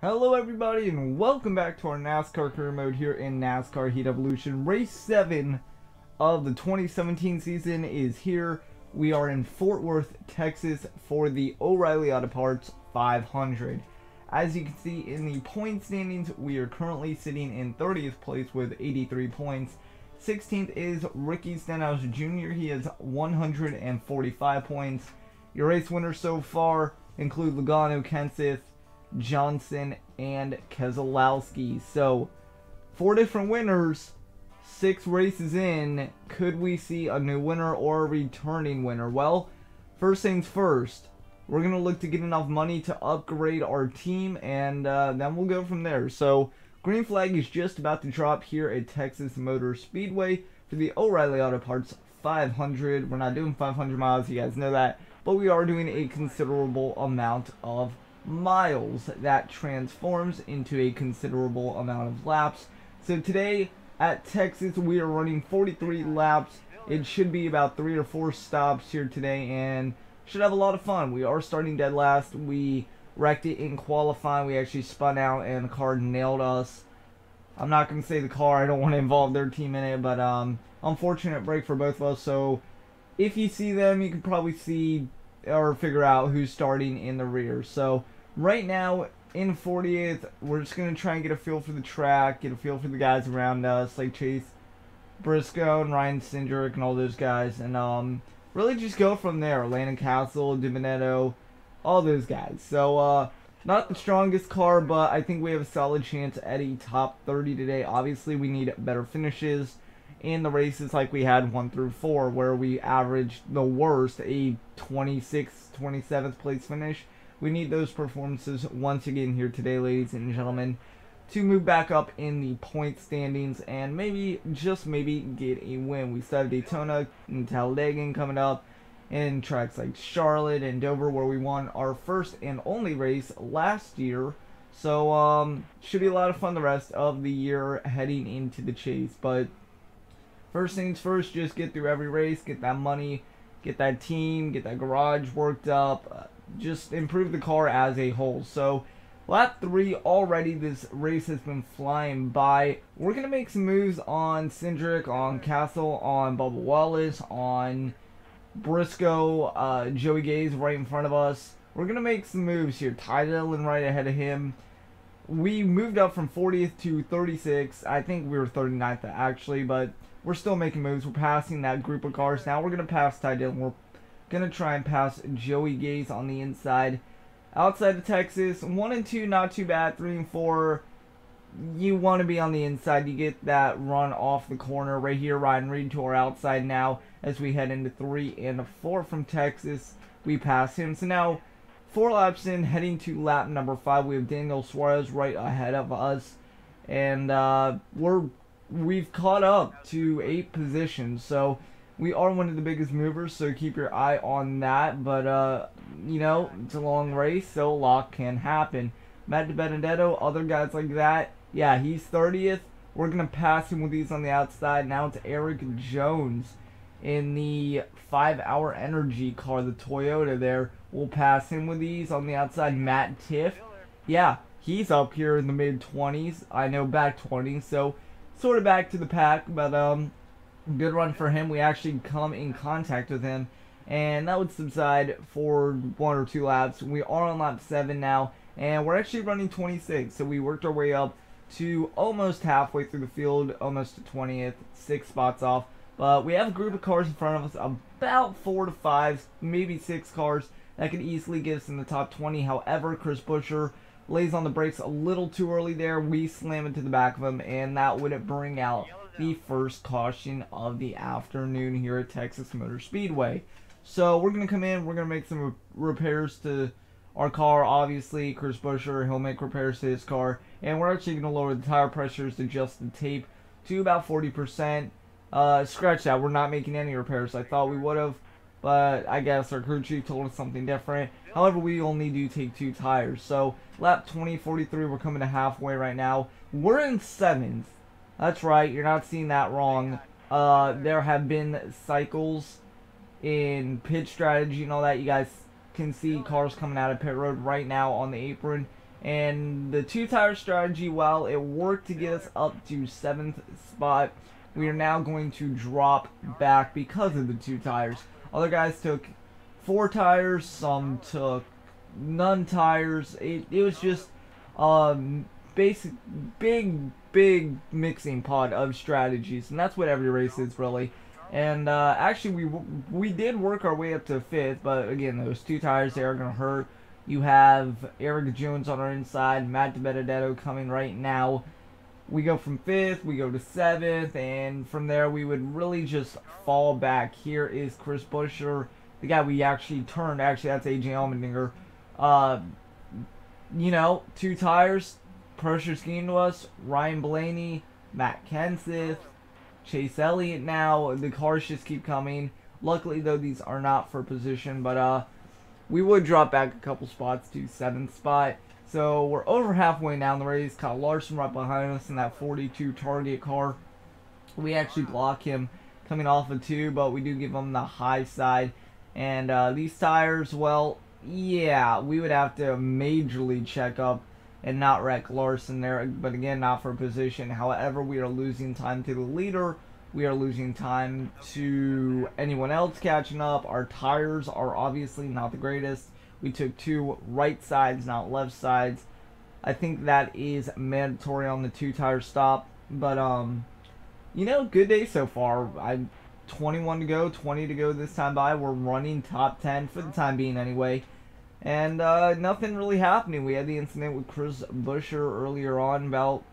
Hello everybody and welcome back to our NASCAR career mode here in NASCAR Heat Evolution. Race 7 of the 2017 season is here. We are in Fort Worth, Texas for the O'Reilly Auto Parts 500. As you can see in the point standings, we are currently sitting in 30th place with 83 points. 16th is Ricky Stenhouse Jr. He has 145 points. Your race winners so far include Logano, Kenseth, Johnson, and Keselowski. So 4 different winners, 6 races in. Could we see a new winner or a returning winner? Well, first things first, we're gonna look to get enough money to upgrade our team, and then we'll go from there. So green flag is just about to drop here at Texas Motor Speedway for the O'Reilly Auto Parts 500. We're not doing 500 miles, you guys know that, but we are doing a considerable amount of miles. That transforms into a considerable amount of laps. So today at Texas we are running 43 laps. It should be about 3 or 4 stops here today and should have a lot of fun. We are starting dead last. We wrecked it in qualifying. We actually spun out and the car nailed us. I'm not going to say the car, I don't want to involve their team in it, but unfortunate break for both of us. So if you see them, you can probably see or figure out who's starting in the rear. So right now in 40th, we're just going to try and get a feel for the track, get a feel for the guys around us, like Chase Briscoe and Ryan Cindric and all those guys, and really just go from there. Landon Castle, DiBenedetto, all those guys. So not the strongest car, but I think we have a solid chance at a top 30 today. Obviously we need better finishes in the races like we had 1 through 4, where we averaged the worst, a 26th, 27th place finish. We need those performances once again here today, ladies and gentlemen, to move back up in the point standings and maybe, just maybe, get a win. We still have Daytona and Talladega coming up, and tracks like Charlotte and Dover, where we won our first and only race last year. So should be a lot of fun the rest of the year heading into the chase. But first things first, just get through every race, get that money, get that team, get that garage worked up, just improve the car as a whole. So lap 3 already, this race has been flying by. We're going to make some moves on Cindric, on Castle, on Bubba Wallace, on Briscoe, Joey Gay's right in front of us. We're going to make some moves here. Ty Dillon right ahead of him. We moved up from 40th to 36. I think we were 39th actually, but we're still making moves. We're passing that group of cars. Now we're going to pass Ty Dillon. We're going to try and pass Joey Gay's on the inside. Outside of Texas, 1 and 2, not too bad. 3 and 4, you want to be on the inside. You get that run off the corner right here. Ryan Reed to our outside now as we head into 3 and 4 from Texas. We pass him. So now 4 laps in, heading to lap number 5, we have Daniel Suarez right ahead of us, and we've caught up to 8 positions. So we are one of the biggest movers, so keep your eye on that. But you know, it's a long race, so a lot can happen. Matt DiBenedetto, other guys like that, yeah, he's 30th. We're going to pass him with these on the outside. Now it's Eric Jones in the 5-Hour Energy car, the Toyota there. We'll pass him with these on the outside. Matt Tiff, yeah, he's up here in the mid-20s. I know, back 20s, so sort of back to the pack, but good run for him. We actually come in contact with him, and that would subside for 1 or 2 laps. We are on lap 7 now, and we're actually running 26, so we worked our way up to almost halfway through the field, almost to 20th, 6 spots off. But we have a group of cars in front of us, about 4 to 5, maybe 6 cars that could easily get us in the top 20. However, Chris Buescher lays on the brakes a little too early there. We slam into the back of him, and that would bring out the first caution of the afternoon here at Texas Motor Speedway. So we're going to come in, we're going to make some repairs to our car. Obviously, Chris Buescher, he'll make repairs to his car, and we're actually going to lower the tire pressures, adjust the tape to about 40%. Scratch that, we're not making any repairs. I thought we would have, but I guess our crew chief told us something different. However, we only do take 2 tires. So lap 20, 43, we're coming to halfway right now. We're in 7th. That's right, you're not seeing that wrong. There have been cycles in pit strategy and all that. You guys can see cars coming out of pit road right now on the apron. And the 2-tire strategy, while it worked to get us up to 7th spot, we are now going to drop back because of the 2 tires. Other guys took 4 tires, some took none tires. It was just basic, big mixing pot of strategies, and that's what every race is really. And actually, we did work our way up to 5th, but again, those 2 tires there are gonna hurt. You have Eric Jones on our inside, Matt DiBenedetto coming right now. We go from 5th, we go to 7th, and from there we would really just fall back. Here is Chris Buescher, the guy we actually turned. Actually, that's AJ Allmendinger. You know, 2 tires, pressure skiing to us. Ryan Blaney, Matt Kenseth, Chase Elliott now. The cars just keep coming. Luckily, though, these are not for position, but we would drop back a couple spots to 7th spot. So we're over halfway down the race. Kyle Larson right behind us in that 42 Target car. We actually block him coming off of 2, but we do give him the high side. And these tires, well, yeah, we would have to majorly check up and not wreck Larson there. But again, not for position. However, we are losing time to the leader. We are losing time to anyone else catching up. Our tires are obviously not the greatest. We took 2 right sides, not left sides. I think that is mandatory on the 2-tire stop. But, you know, good day so far. 21 to go, 20 to go this time by. We're running top 10 for the time being anyway. And nothing really happening. We had the incident with Chris Buescher earlier on, about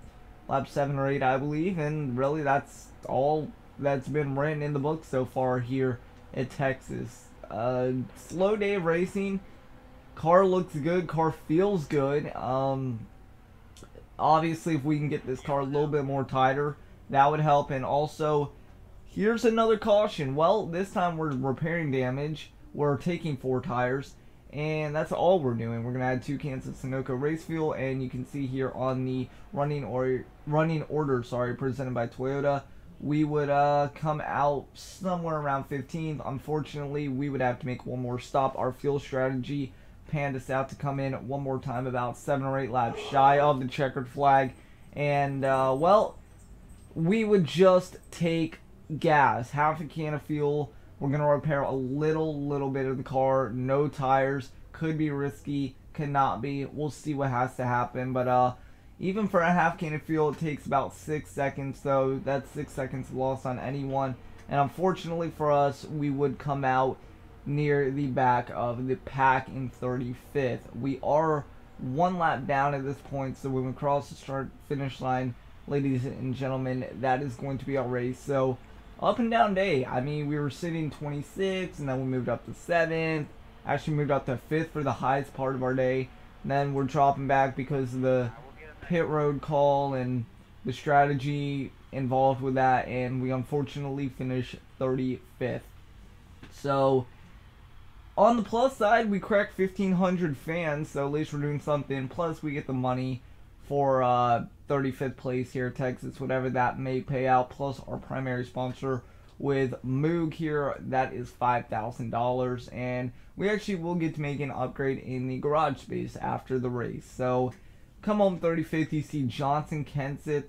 lap 7 or 8, I believe. And really, that's all that's been written in the book so far here at Texas. Slow day of racing. Car looks good. Car feels good. Obviously, if we can get this car a little bit more tighter, that would help. And also, here's another caution. Well, this time we're repairing damage. We're taking 4 tires. And that's all we're doing. We're going to add 2 cans of Sunoco race fuel. And you can see here on the running order, presented by Toyota, we would come out somewhere around 15th. Unfortunately, we would have to make one more stop. Our fuel strategy panned us out to come in one more time, about 7 or 8 laps shy of the checkered flag. And, well, we would just take gas, half a can of fuel. We're going to repair a little bit of the car. No tires. Could be risky. Could not be. We'll see what has to happen. But even for a half can of fuel, it takes about 6 seconds. So that's 6 seconds lost on anyone. And unfortunately for us, we would come out near the back of the pack in 35th. We are 1 lap down at this point. So when we cross the start-finish line, ladies and gentlemen, that is going to be our race. So up and down day. I mean, we were sitting 26, and then we moved up to 7th. Actually moved up to 5th for the highest part of our day. And then we're dropping back because of the pit road call and the strategy involved with that. And we unfortunately finished 35th. So, on the plus side, we cracked 1,500 fans. So, at least we're doing something. Plus, we get the money for 35th place here, Texas, whatever that may pay out, plus our primary sponsor with Moog here, that is $5,000, and we actually will get to make an upgrade in the garage space after the race. So come home 35th, you see Johnson, Kenseth,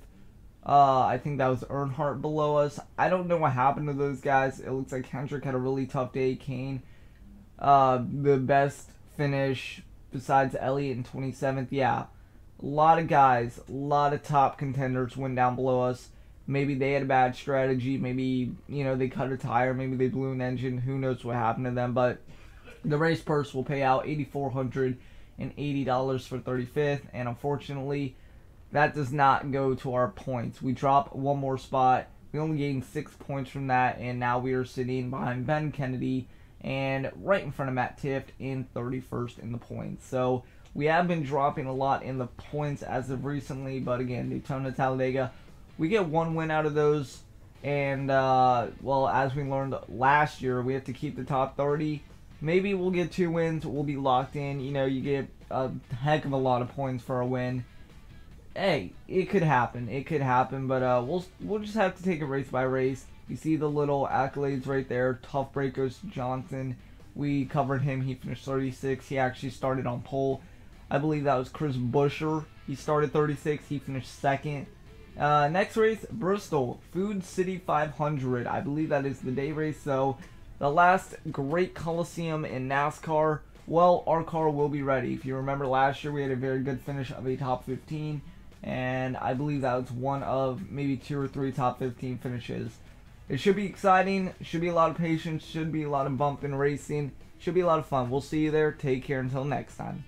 I think that was Earnhardt below us. I don't know what happened to those guys. It looks like Hendrick had a really tough day. Kane, the best finish besides Elliott in 27th. Yeah, a lot of guys, a lot of top contenders went down below us. Maybe they had a bad strategy. Maybe, you know, they cut a tire. Maybe they blew an engine. Who knows what happened to them. But the race purse will pay out $8,480 for 35th. And unfortunately, that does not go to our points. We drop 1 more spot. We only gained 6 points from that. And now we are sitting behind Ben Kennedy and right in front of Matt Tifft in 31st in the points. So we have been dropping a lot in the points as of recently, but again, Daytona, Talladega, we get 1 win out of those, and, well, as we learned last year, we have to keep the top 30. Maybe we'll get 2 wins, we'll be locked in. You know, you get a heck of a lot of points for a win. Hey, it could happen, but we'll just have to take it race by race. You see the little accolades right there. Tough breakers, Johnson, we covered him, he finished 36, he actually started on pole. I believe that was Chris Buescher. He started 36. He finished second. Next race, Bristol Food City 500. I believe that is the day race. So the last great Coliseum in NASCAR. Well, our car will be ready. If you remember last year, we had a very good finish of a top 15. And I believe that was one of maybe 2 or 3 top 15 finishes. It should be exciting. Should be a lot of patience. Should be a lot of bumping racing. Should be a lot of fun. We'll see you there. Take care until next time.